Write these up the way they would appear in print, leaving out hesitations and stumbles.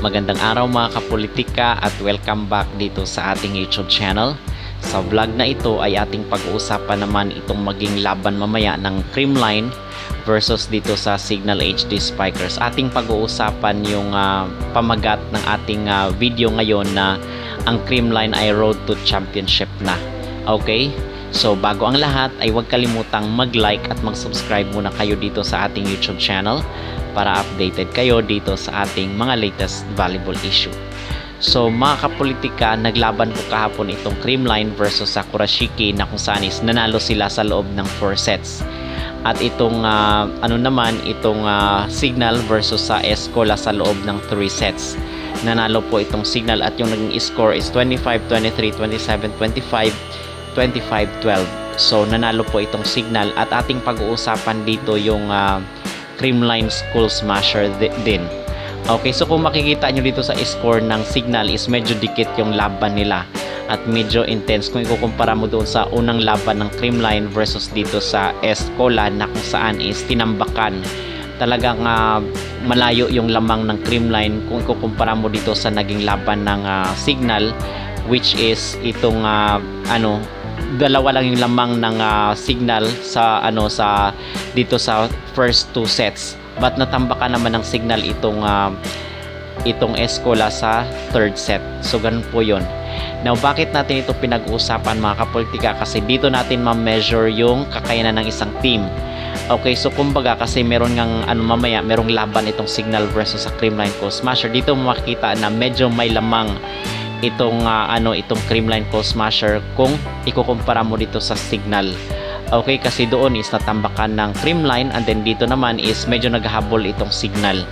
Magandang araw mga kapolitika at welcome back dito sa ating YouTube channel. Sa vlog na ito ay ating pag-uusapan naman itong maging laban mamaya ng Creamline versus dito sa Signal HD Spikers. Ating pag-uusapan yung pamagat ng ating video ngayon na ang Creamline ay road to championship na. Okay? So bago ang lahat ay huwag kalimutang mag-like at mag-subscribe muna kayo dito sa ating YouTube channel para updated kayo dito sa ating mga latest volleyball issue. So mga kapolitika, naglaban po kahapon itong Creamline versus sa Kurashiki na kung saan is nanalo sila sa loob ng 4 sets. At itong Signal versus sa Escola sa loob ng 3 sets. Nanalo po itong Signal at yung naging score is 25-23, 27-25, 25-12. So nanalo po itong Signal at ating pag-uusapan dito yung Creamline School Smasher din. Okay, so kung makikita nyo dito sa score ng Signal is medyo dikit yung laban nila at medyo intense kung ikukumpara mo doon sa unang laban ng Creamline versus dito sa Escola na kung saan is tinambakan. Talagang malayo yung lamang ng Creamline kung ikukumpara mo dito sa naging laban ng Signal, which is itong dalawa lang yung lamang ng Signal sa dito sa first 2 sets, but natambakan naman ng Signal itong Escola sa 3rd set. So ganun po yun. Now bakit natin ito pinag-uusapan mga kapolitika? Kasi dito natin ma-measure yung kakayanan ng isang team. Okay, so kumbaga kasi meron ngang mamaya merong laban itong Signal versus sa Creamline Cold Smasher. Dito makikita na medyo may lamang itong Creamline Cold Smasher kung ikukumpara mo dito sa Signal. Okay, kasi doon is natambakan ng Creamline and then dito naman is medyo naghahabol itong Signal.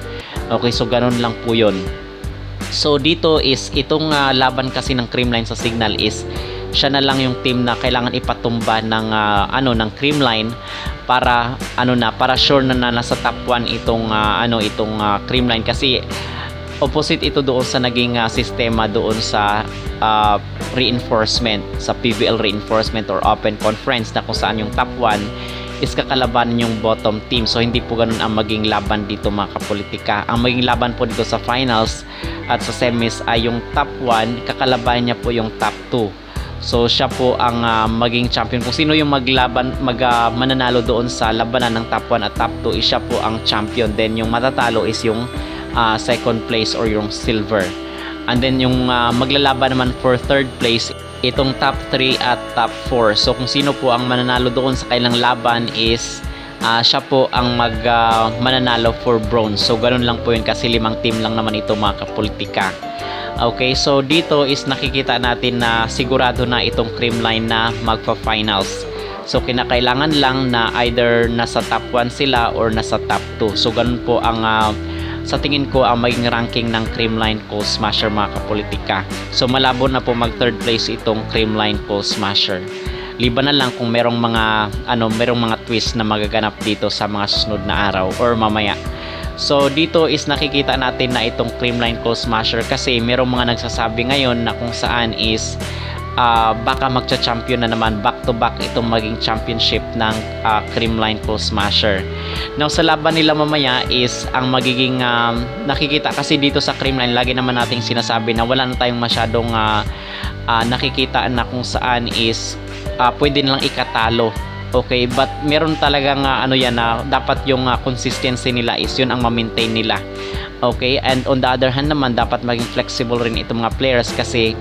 Okay, so ganun lang po yun. So dito is itong laban kasi ng Creamline sa Signal is siya na lang yung team na kailangan ipatumba ng ng Creamline para para sure na nasa top 1 itong Creamline, kasi opposite ito doon sa naging sistema doon sa reinforcement, sa PVL reinforcement or open conference na kung saan yung top 1 is kakalabanan yung bottom team. So hindi po ganun ang maging laban dito mga kapolitika. Ang maging laban po dito sa finals at sa semis ay yung top 1 kakalabanan niya po yung top 2. So siya po ang maging champion. Kung sino yung mananalo doon sa labanan ng top 1 at top 2 is siya po ang champion. Then yung matatalo is yung second place or yung silver. And then yung maglalaban naman for 3rd place itong top 3 at top 4. So kung sino po ang mananalo doon sa kailang laban is siya po ang mananalo for bronze. So ganun lang po yun kasi 5 team lang naman ito mga kapolitika. Okay, so dito is nakikita natin na sigurado na itong Creamline na magpa-finals. So kinakailangan lang na either nasa top 1 sila or nasa top 2. So ganun po ang sa tingin ko ang maging ranking ng Creamline Cold Smasher mga kapolitika. So malabo na po mag 3rd place itong Creamline Cold Smasher. Liban na lang kung merong mga twist na magaganap dito sa mga susunod na araw or mamaya. So dito is nakikita natin na itong Creamline Cold Smasher kasi merong mga nagsasabi ngayon na kung saan is baka magcha-champion na naman back to back itong maging championship ng Creamline Cold Smasher. Now sa laban nila mamaya is ang magiging nakikita kasi dito sa Creamline lagi naman nating sinasabi na wala na tayong masyadong nakikita na kung saan is pwede nilang ikatalo. Okay, but meron talagang dapat yung consistency nila is yun ang ma-maintain nila. Okay, and on the other hand naman dapat maging flexible rin itong mga players kasi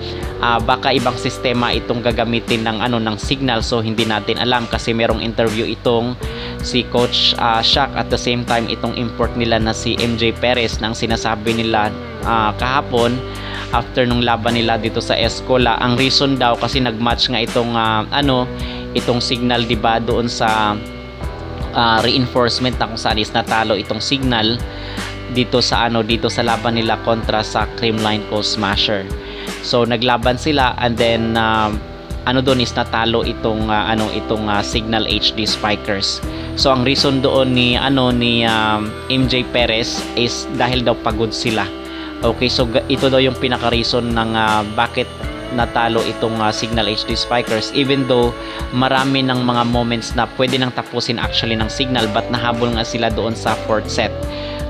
baka ibang sistema itong gagamitin ng Signal, so hindi natin alam kasi merong interview itong si Coach Shaq at the same time itong import nila na si MJ Perez nang sinasabi nila kahapon after nung laban nila dito sa Escola. Ang reason daw kasi nagmatch nga itong Signal diba doon sa reinforcement na kung saan is natalo itong Signal dito sa laban nila kontra sa Creamline Cold Smasher. So naglaban sila and then doon is natalo itong Signal HD Spikers. So ang reason doon ni MJ Perez is dahil daw pagod sila. Okay, so ito daw yung pinaka-reason ng bakit natalo itong Signal HD Spikers, even though marami ng mga moments na pwede nang tapusin actually ng Signal, but nahabol nga sila doon sa 4th set,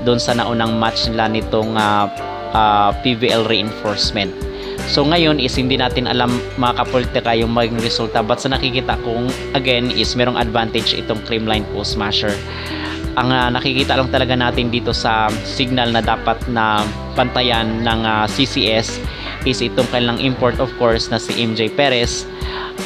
doon sa naunang match nila nitong PVL reinforcement. So ngayon is hindi natin alam mga kapolitika yung maging resulta, but sa nakikita kong again is merong advantage itong Creamline Pulse Smasher. Ang nakikita lang talaga natin dito sa signal na dapat na pantayan ng CCS is itong kanilang import of course na si MJ Perez,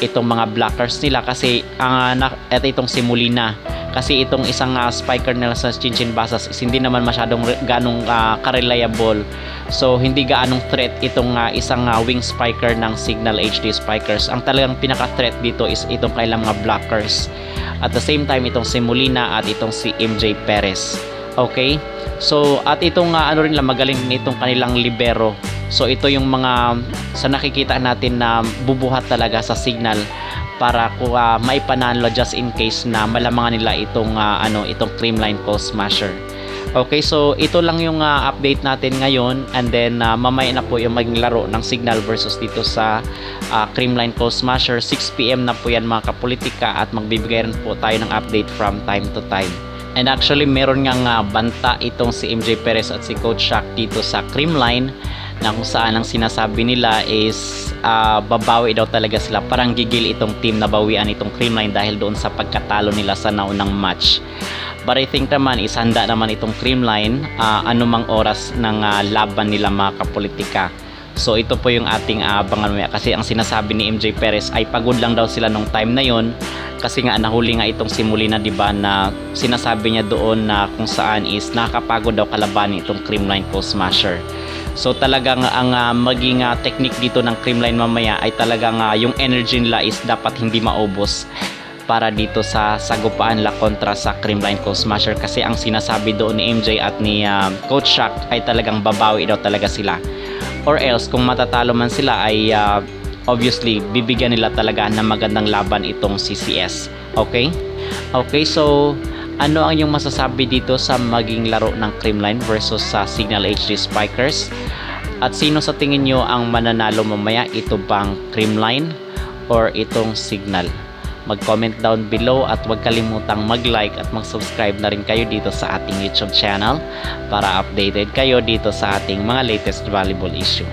itong mga blockers nila kasi at itong si Molina. Kasi itong isang spiker nila sa Chinchin Basas is hindi naman masyadong ganong ka-reliable. So hindi gaanong threat itong isang wing spiker ng Signal HD spikers. Ang talagang pinaka-threat dito is itong kailang mga blockers. At the same time itong si Molina at itong si MJ Perez. Okay? So at itong ano rin lang magaling nitong kanilang libero. So ito yung mga sa nakikita natin na bubuhat talaga sa signal para kung may panalo just in case na malamangan nila itong itong Creamline Pulse Smasher. Okay, so ito lang yung update natin ngayon, and then mamaya na po yung maging laro ng Signal versus dito sa Creamline Pulse Smasher. 6 PM na po yan mga kapolitika, at magbibigay rin po tayo ng update from time to time. And actually meron ngang banta itong si MJ Perez at si Coach Shaq dito sa Creamline, na kung saan ang sinasabi nila is babawi daw talaga sila, parang gigil itong team na bawian itong Creamline dahil doon sa pagkatalo nila sa naunang match. But I think naman is handa naman itong Creamline anumang oras ng laban nila mga kapolitika. So ito po yung ating abangan mamaya, kasi ang sinasabi ni MJ Perez ay pagod lang daw sila nung time na yon, kasi nga nahuli nga itong si Molina, diba, na sinasabi niya doon na kung saan is nakakapagod daw kalabanin itong Creamline Pulse Smasher. So talagang ang maging technique dito ng Creamline mamaya ay talagang yung energy nila is dapat hindi maubos para dito sa sagupaan la kontra sa Creamline Pulse Smasher, kasi ang sinasabi doon ni MJ at ni Coach Shaq ay talagang babawi daw talaga sila, or else kung matatalo man sila ay obviously bibigyan nila talaga ng magandang laban itong CCS. Okay? Okay, so ano ang yung masasabi dito sa maging laro ng Creamline versus sa Signal HD Spikers? At sino sa tingin nyo ang mananalo mamaya? Ito bang Creamline or itong Signal? Mag-comment down below, at huwag kalimutang mag-like at mag-subscribe na rin kayo dito sa ating YouTube channel para updated kayo dito sa ating mga latest volleyball issue.